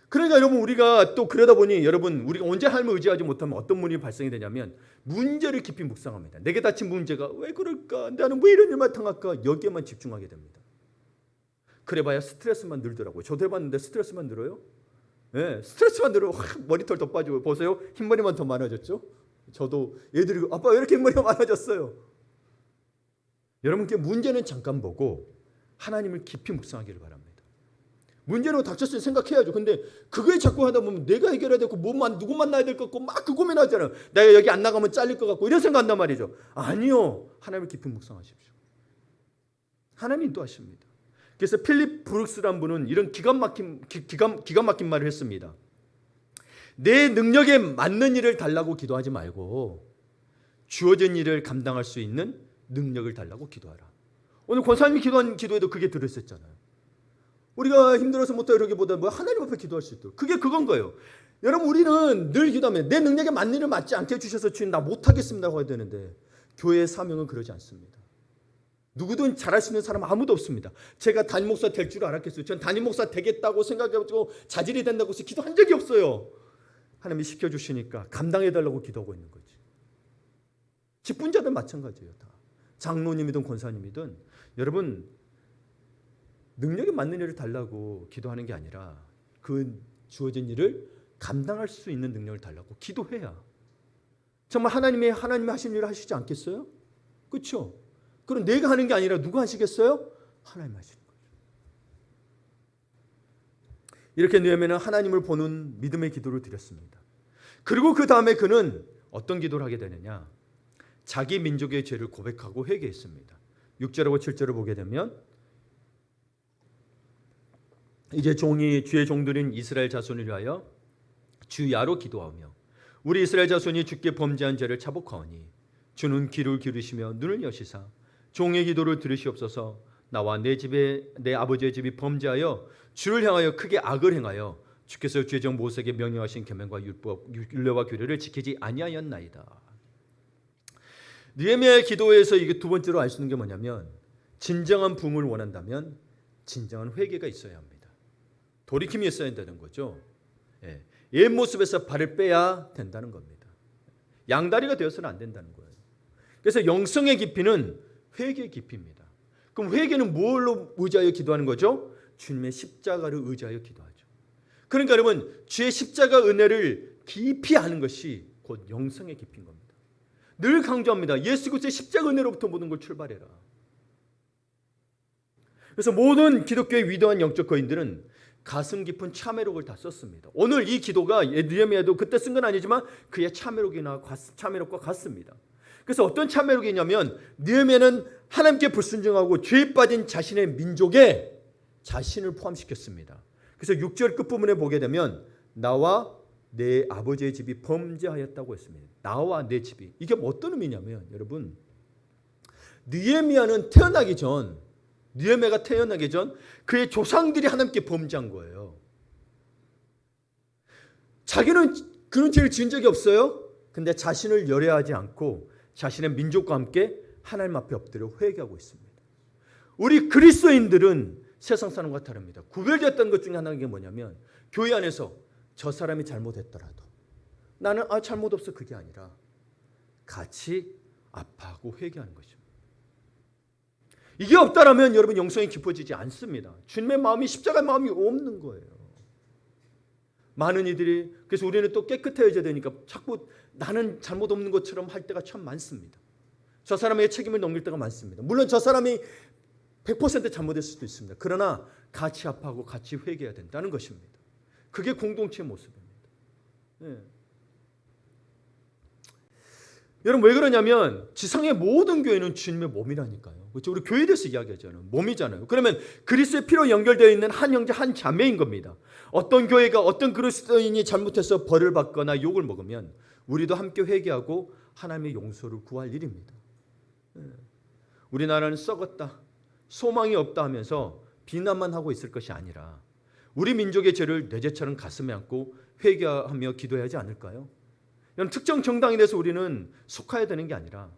그러니까 여러분, 우리가 또 그러다 보니 여러분, 우리가 언제 하나님을 의지하지 못하면 어떤 문제가 발생이 되냐면 문제를 깊이 묵상합니다. 내게 닥친 문제가 왜 그럴까? 나는 왜 이런 일만 당할까? 여기에만 집중하게 됩니다. 그래봐야 스트레스만 늘더라고요. 저도 해봤는데 스트레스만 늘어요. 네, 스트레스만 늘어 머리털 더 빠지고, 보세요, 흰머리만 더 많아졌죠. 저도 애들이 아빠 왜 이렇게 흰머리가 많아졌어요? 여러분께 문제는 잠깐 보고 하나님을 깊이 묵상하기를 바랍니다. 문제는 닥쳤을 때 생각해야죠. 근데 그거에 자꾸 하다 보면 내가 해결해야 되고 누구 만나야 될 것 같고 막 그 고민하잖아요. 내가 여기 안 나가면 잘릴 것 같고 이런 생각한단 말이죠. 아니요. 하나님을 깊이 묵상하십시오. 하나님 인도하십니다. 그래서 필립 브룩스라는 분은 이런 기가 막힌 말을 했습니다. 내 능력에 맞는 일을 달라고 기도하지 말고 주어진 일을 감당할 수 있는 능력을 달라고 기도하라. 오늘 권사님이 기도한 기도에도 그게 들어있었잖아요. 우리가 힘들어서 못해 이러기보다 하나님 앞에 기도할 수 있도록. 그게 그건 거예요. 여러분, 우리는 늘 기도하면 내 능력에 맞는 일을 맞지 않게 해주셔서 주님 나 못하겠습니다 해야 되는데, 교회의 사명은 그러지 않습니다. 누구든 잘할 수 있는 사람 아무도 없습니다. 제가 담임 목사 될 줄 알았겠어요? 전 담임 목사 되겠다고 생각해가지고 자질이 된다고 해서 기도한 적이 없어요. 하나님이 시켜주시니까 감당해달라고 기도하고 있는 거지. 직분자들 마찬가지예요. 다. 장로님이든 권사님이든 여러분, 능력에 맞는 일을 달라고 기도하는 게 아니라 그 주어진 일을 감당할 수 있는 능력을 달라고 기도해야 정말 하나님이 하신 일을 하시지 않겠어요? 그렇죠? 그럼 내가 하는 게 아니라 누가 하시겠어요? 하나님 하시는 거죠. 이렇게 느헤미야는 하나님을 보는 믿음의 기도를 드렸습니다. 그리고 그 다음에 그는 어떤 기도를 하게 되느냐? 자기 민족의 죄를 고백하고 회개했습니다. 6절하고 7절을 보게 되면 이제 주의 종들인 이스라엘 자손을 위하여 주야로 기도하며 우리 이스라엘 자손이 주께 범죄한 죄를 차복하오니 주는 귀를 기울이시며 눈을 여시사 종의 기도를 들으시옵소서. 나와 내 아버지의 집이 범죄하여 주를 향하여 크게 악을 행하여 주께서 주의 종 모세에게 명령하신 계명과 율법 율례와 규례를 지키지 아니하였나이다. 느헤미야의 기도에서 이게 두 번째로 알 수 있는 게 뭐냐면 진정한 부흥을 원한다면 진정한 회개가 있어야 합니다. 돌이킴이 있어야 된다는 거죠. 옛 모습에서 발을 빼야 된다는 겁니다. 양다리가 되어서는 안 된다는 거예요. 그래서 영성의 깊이는 회개의 깊이입니다. 그럼 회개는 뭘로 의지하여 기도하는 거죠? 주님의 십자가를 의지하여 기도하죠. 그러니까 여러분 주의 십자가 은혜를 깊이 아는 것이 곧 영성의 깊이인 겁니다. 늘 강조합니다. 예수 그리스도의 십자가 은혜로부터 모든 걸 출발해라. 그래서 모든 기독교의 위대한 영적 거인들은 가슴 깊은 참회록을 다 썼습니다. 오늘 이 기도가 느헤미야도 그때 쓴 건 아니지만 그의 참회록과 같습니다. 그래서 어떤 참회록이냐면 느헤미야는 하나님께 불순종하고 죄에 빠진 자신의 민족에 자신을 포함시켰습니다. 그래서 6절 끝부분에 보게 되면 나와 내 아버지의 집이 범죄하였다고 했습니다. 나와 내 집이. 이게 어떤 의미냐면 여러분 느헤미야가 태어나기 전 그의 조상들이 하나님께 범죄한 거예요. 자기는 그런 죄를 지은 적이 없어요. 근데 자신을 열애하지 않고 자신의 민족과 함께 하나님 앞에 엎드려 회개하고 있습니다. 우리 그리스도인들은 세상 사람과 다릅니다. 구별되었던 것 중에 하나가 뭐냐면 교회 안에서 저 사람이 잘못했더라도 나는 잘못 없어 그게 아니라 같이 아파하고 회개하는 것입니다. 이게 없다라면 여러분 영성이 깊어지지 않습니다. 주님의 마음이 십자가의 마음이 없는 거예요. 많은 이들이 그래서 우리는 또 깨끗해져야 되니까 자꾸 나는 잘못 없는 것처럼 할 때가 참 많습니다. 저 사람에게 책임을 넘길 때가 많습니다. 물론 저 사람이 100% 잘못했을 수도 있습니다. 그러나 같이 아파하고 같이 회개해야 된다는 것입니다. 그게 공동체의 모습입니다. 네. 여러분 왜 그러냐면 지상의 모든 교회는 주님의 몸이라니까요. 그렇죠? 우리 교회에 대해서 이야기하잖아요. 몸이잖아요. 그러면 그리스도의 피로 연결되어 있는 한 형제 한 자매인 겁니다. 어떤 교회가 어떤 그리스도인이 잘못해서 벌을 받거나 욕을 먹으면 우리도 함께 회개하고 하나님의 용서를 구할 일입니다. 우리나라는 썩었다, 소망이 없다 하면서 비난만 하고 있을 것이 아니라 우리 민족의 죄를 내 죄처럼 가슴에 안고 회개하며 기도해야 하지 않을까요? 특정 정당에 대해서 우리는 속해야 되는 게 아니라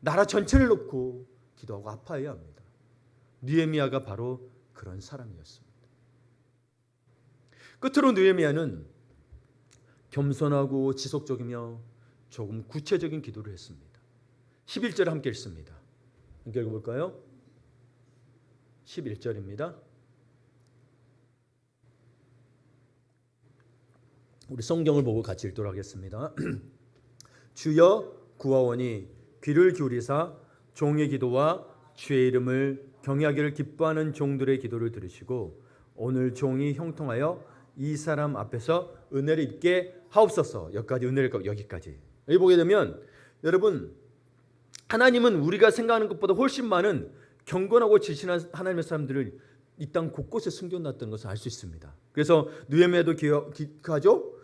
나라 전체를 놓고 기도하고 아파해야 합니다. 느헤미야가 바로 그런 사람이었습니다. 끝으로 느헤미야는 겸손하고 지속적이며 조금 구체적인 기도를 했습니다. 11절 함께 읽습니다. 함께 읽어볼까요? 11절입니다. 우리 성경을 보고 같이 읽도록 하겠습니다. 주여 구하오니 귀를 기울이사 종의 기도와 주의 이름을 경외하기를 기뻐하는 종들의 기도를 들으시고 오늘 종이 형통하여 이 사람 앞에서 은혜를 입게 하옵소서. 여기까지. 여기 보게 되면 여러분 하나님은 우리가 생각하는 것보다 훨씬 많은 경건하고 질신한 하나님의 사람들을 이 땅 곳곳에 숨겨놨던 것을 알 수 있습니다. 그래서 느헤미야도 기억하죠.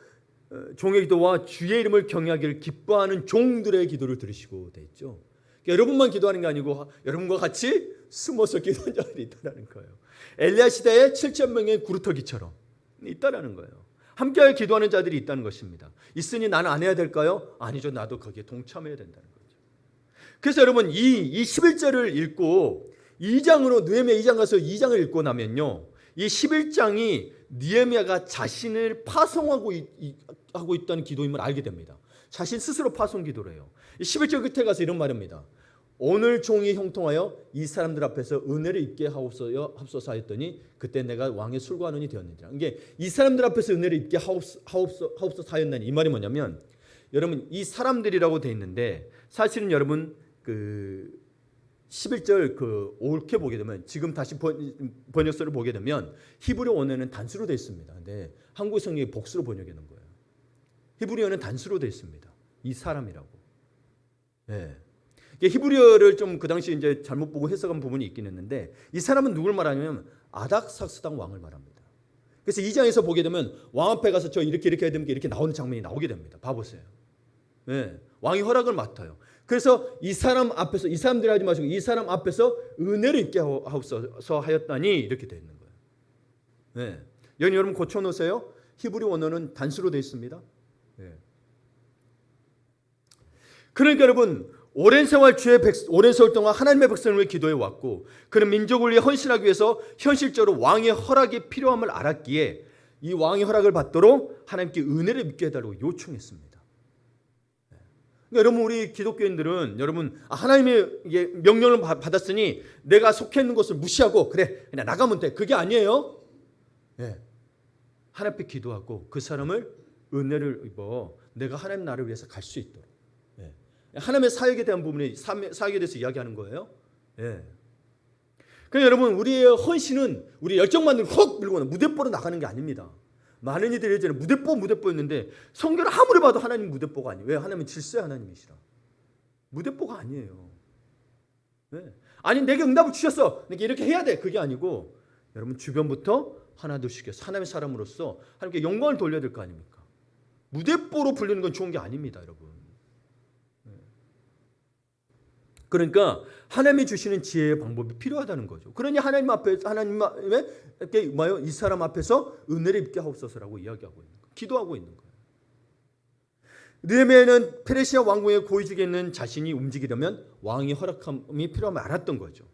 종의 기도와 주의 이름을 경외하기를 기뻐하는 종들의 기도를 들으시고 돼 있죠. 그러니까 여러분만 기도하는 게 아니고 여러분과 같이 숨어서 기도하는 자들이 있다는 거예요. 엘리야 시대에 7,000명의 구루터기처럼 있다라는 거예요. 함께 기도하는 자들이 있다는 것입니다. 있으니 나는 안 해야 될까요? 아니죠. 나도 거기에 동참해야 된다는 거죠. 그래서 여러분 이 11절을 읽고 2장으로 느헤미야 2장 가서 2장을 읽고 나면요. 이 11장이 느헤미야가 자신을 파송하고 있다는 기도임을 알게 됩니다. 자신 스스로 파송 기도를 해요. 11절 끝에 가서 이런 말입니다. 오늘 종이 형통하여 이 사람들 앞에서 은혜를 입게 하옵소서 하였더니 그때 내가 왕의 술관원이 되었느니라. 이게 이 사람들 앞에서 은혜를 입게 하옵소서 하였나니 이 말이 뭐냐면 여러분 이 사람들이라고 돼 있는데 사실은 여러분 그 11절 옳게 보게 되면 지금 다시 번역서를 보게 되면 히브리 원어는 단수로 되어 있습니다. 근데 한국 성경이 복수로 번역해 놓은 거예요. 히브리어는 단수로 되어 있습니다. 이 사람이라고. 예. 히브리어를 좀 그 당시 이제 잘못 보고 해석한 부분이 있긴 했는데 이 사람은 누굴 말하냐면 아닥삭스당 왕을 말합니다. 그래서 이 장에서 보게 되면 왕 앞에 가서 저 이렇게 해야 됩니까? 이렇게 나오는 장면이 나오게 됩니다. 봐보세요. 예. 왕이 허락을 맡아요. 그래서 이 사람 앞에서 이 사람들이 하지 마시고 이 사람 앞에서 은혜를 입게 하옵소서 하였다니 이렇게 되어 있는 거예요. 예. 여러분 고쳐놓으세요. 히브리 원어는 단수로 되어 있습니다. 예. 그러니까 여러분, 오랜 세월 동안 하나님의 백성을 위해 기도해 왔고, 그는 민족을 위해 헌신하기 위해서 현실적으로 왕의 허락이 필요함을 알았기에 이 왕의 허락을 받도록 하나님께 은혜를 믿게 해달라고 요청했습니다. 그러니까 여러분, 우리 기독교인들은 여러분 하나님의 명령을 받았으니 내가 속해 있는 것을 무시하고 그래 그냥 나가면 돼, 그게 아니에요. 예. 하나님 앞에 기도하고 그 사람을 은혜를 입어 내가 하나님 나라를 위해서 갈 수 있도록. 예. 하나님의 사역에 대한 부분이 사역에 대해서 이야기하는 거예요. 예. 그러니까 여러분, 우리의 헌신은 우리 열정만으로 훅 밀고 무대뽀로 나가는 게 아닙니다. 많은 이들이 예전에 무대뽀였는데 성경을 아무리 봐도 하나님 무대뽀가 아니에요. 왜? 하나님은 질서의 하나님이시라. 무대뽀가 아니에요. 네. 아니 내게 응답을 주셨어, 내가 이렇게 해야 돼, 그게 아니고 여러분 주변부터 하나둘씩 해서 하나님의 사람으로서 하나님께 영광을 돌려야 될 거 아닙니까? 무대뽀로 불리는 건 좋은 게 아닙니다, 여러분. 네. 그러니까 하나님이 주시는 지혜의 방법이 필요하다는 거죠. 그러니 하나님의 이 사람 앞에서 은혜를 입게 하옵소서라고 이야기하고 있는 거예요. 기도하고 있는 거예요. 느헤미야는 페르시아 왕궁의 고위직에 있는 자신이 움직이려면 왕의 허락함이 필요함을 알았던 거죠.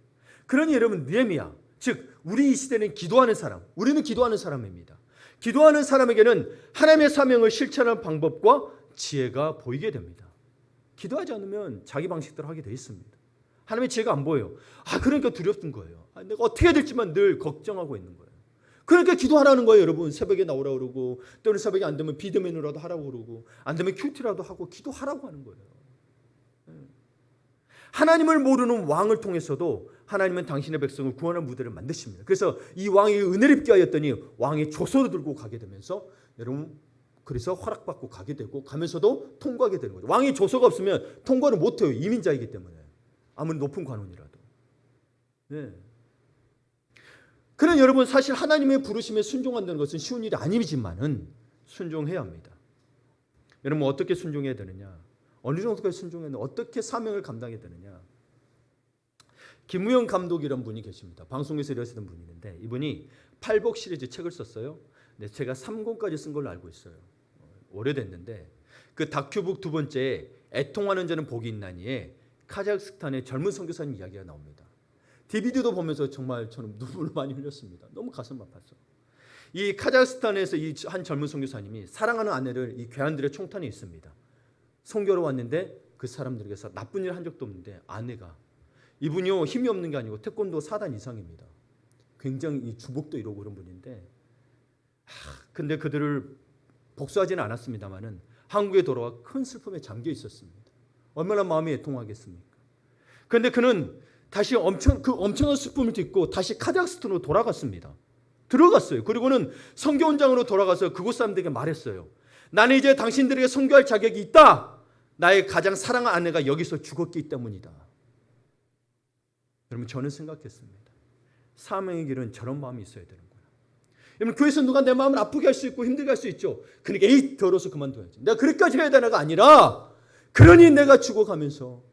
그러니 여러분, 느헤미야, 즉 우리 이 시대는 기도하는 사람, 우리는 기도하는 사람입니다. 기도하는 사람에게는 하나님의 사명을 실천하는 방법과 지혜가 보이게 됩니다. 기도하지 않으면 자기 방식대로 하게 돼 있습니다. 하나님의 지혜가 안 보여요. 그러니까 두렵던 거예요. 내가 어떻게 해야 될지만 늘 걱정하고 있는 거예요. 그러니까 기도하라는 거예요, 여러분. 새벽에 나오라고 그러고, 또는 새벽에 안 되면 비대면으로라도 하라고 그러고, 안 되면 큐티라도 하고 기도하라고 하는 거예요. 하나님을 모르는 왕을 통해서도 하나님은 당신의 백성을 구원할 무대를 만드십니다. 그래서 이 왕이 은혜를 입게 하였더니 왕이 조서를 들고 가게 되면서 여러분, 그래서 허락받고 가게 되고 가면서도 통과하게 되는 거죠. 왕이 조서가 없으면 통과를 못해요. 이민자이기 때문에. 아무리 높은 관원이라도. 네. 그런 여러분, 사실 하나님의 부르심에 순종한다는 것은 쉬운 일이 아니지만은 순종해야 합니다. 여러분, 어떻게 순종해야 되느냐? 어느 정도까지 순종해야 되느냐? 어떻게 사명을 감당해야 되느냐? 김우영 감독이라는 분이 계십니다. 방송에서 일하시던 분이 있는데 이분이 팔복 시리즈 책을 썼어요. 네, 제가 3권까지 쓴 걸로 알고 있어요. 오래됐는데 그 다큐북 두 번째에 애통하는 자는 복이 있나니에 카자흐스탄의 젊은 선교사님 이야기가 나옵니다. DVD도 보면서 정말 저는 눈물을 많이 흘렸습니다. 너무 가슴 아팠어. 이 카자흐스탄에서 이 한 젊은 선교사님이 사랑하는 아내를 이 괴한들의 총탄에 있습니다. 선교로 왔는데 그 사람들에게서 나쁜 일 한 적도 없는데 아내가, 이분이요 힘이 없는 게 아니고 태권도 4단 이상입니다. 굉장히 이 주복도 이러고 그런 분인데, 근데 그들을 복수하지는 않았습니다만은 한국에 돌아와 큰 슬픔에 잠겨 있었습니다. 얼마나 마음이 애통하겠습니까? 그런데 그는 다시 엄청난 슬픔을 딛고 다시 카자흐스탄으로 돌아갔습니다. 들어갔어요. 그리고는 선교원장으로 돌아가서 그곳 사람들에게 말했어요. 나는 이제 당신들에게 선교할 자격이 있다. 나의 가장 사랑하는 아내가 여기서 죽었기 때문이다. 여러분, 저는 생각했습니다. 사명의 길은 저런 마음이 있어야 되는 거야. 여러분, 교회에서 누가 내 마음을 아프게 할 수 있고 힘들게 할 수 있죠. 그러니까 에이 더러워서 그만둬야지. 내가 그렇게까지 해야 되나가 아니라, 그러니 내가 죽어가면서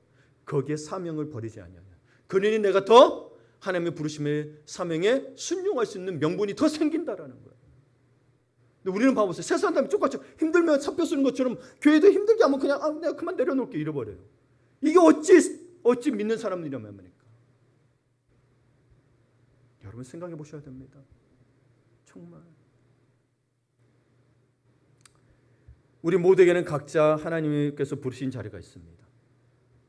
거기에 사명을 버리지 않냐. 그러니 내가 더 하나님의 부르심의 사명에 순종할 수 있는 명분이 더 생긴다라는 거예요. 근데 우리는 봐보세요. 세상 사람이 똑같이 힘들면 사표 쓰는 것처럼 교회도 힘들게 하면 그냥 내가 그만 내려놓을게 잃어버려요. 이게 어찌 믿는 사람들이란 말입니까? 여러분 생각해 보셔야 됩니다. 정말 우리 모두에게는 각자 하나님께서 부르신 자리가 있습니다.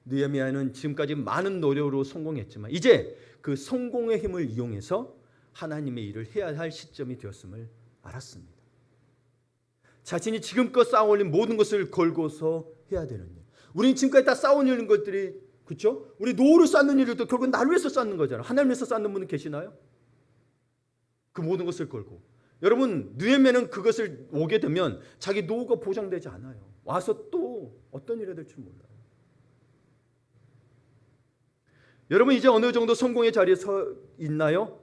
느헤미야는 지금까지 많은 노력으로 성공했지만 이제 그 성공의 힘을 이용해서 하나님의 일을 해야 할 시점이 되었음을 알았습니다. 자신이 지금껏 쌓아올린 모든 것을 걸고서 해야 되는 일. 우리는 지금까지 다 쌓아올린 것들이, 그렇죠? 우리 노후를 쌓는 일도 결국은 나를 위해서 쌓는 거잖아요. 하나님 위해서 쌓는 분은 계시나요? 그 모든 것을 걸고. 여러분, 느헤미야는 그것을 오게 되면 자기 노후가 보장되지 않아요. 와서 또 어떤 일이 될지 몰라요. 여러분, 이제 어느 정도 성공의 자리에 서 있나요?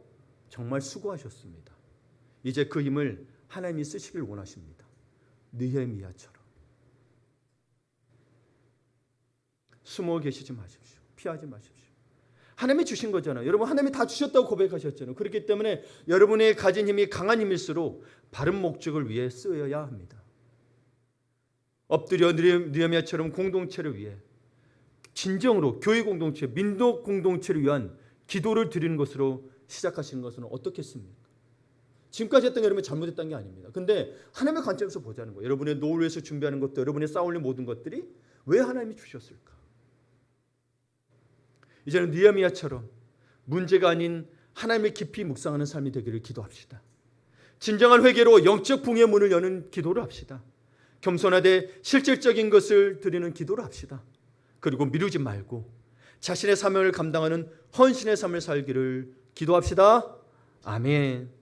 정말 수고하셨습니다. 이제 그 힘을 하나님이 쓰시길 원하십니다. 느헤미야처럼. 숨어 계시지 마십시오. 피하지 마십시오. 하나님이 주신 거잖아요. 여러분 하나님이 다 주셨다고 고백하셨잖아요. 그렇기 때문에 여러분의 가진 힘이 강한 힘일수록 바른 목적을 위해 쓰여야 합니다. 엎드려 느헤미야처럼 공동체를 위해 진정으로 교회 공동체, 민족 공동체를 위한 기도를 드리는 것으로 시작하시는 것은 어떻겠습니까? 지금까지 했던 게 여러분이 잘못했던 게 아닙니다. 근데 하나님의 관점에서 보자는 거예요. 여러분의 노후를 위해서 준비하는 것도, 여러분의 쌓아올린 모든 것들이 왜 하나님이 주셨을까? 이제는 느헤미야처럼 문제가 아닌 하나님을 깊이 묵상하는 삶이 되기를 기도합시다. 진정한 회개로 영적 붕의 문을 여는 기도를 합시다. 겸손하되 실질적인 것을 드리는 기도를 합시다. 그리고 미루지 말고 자신의 사명을 감당하는 헌신의 삶을 살기를 기도합시다. 아멘.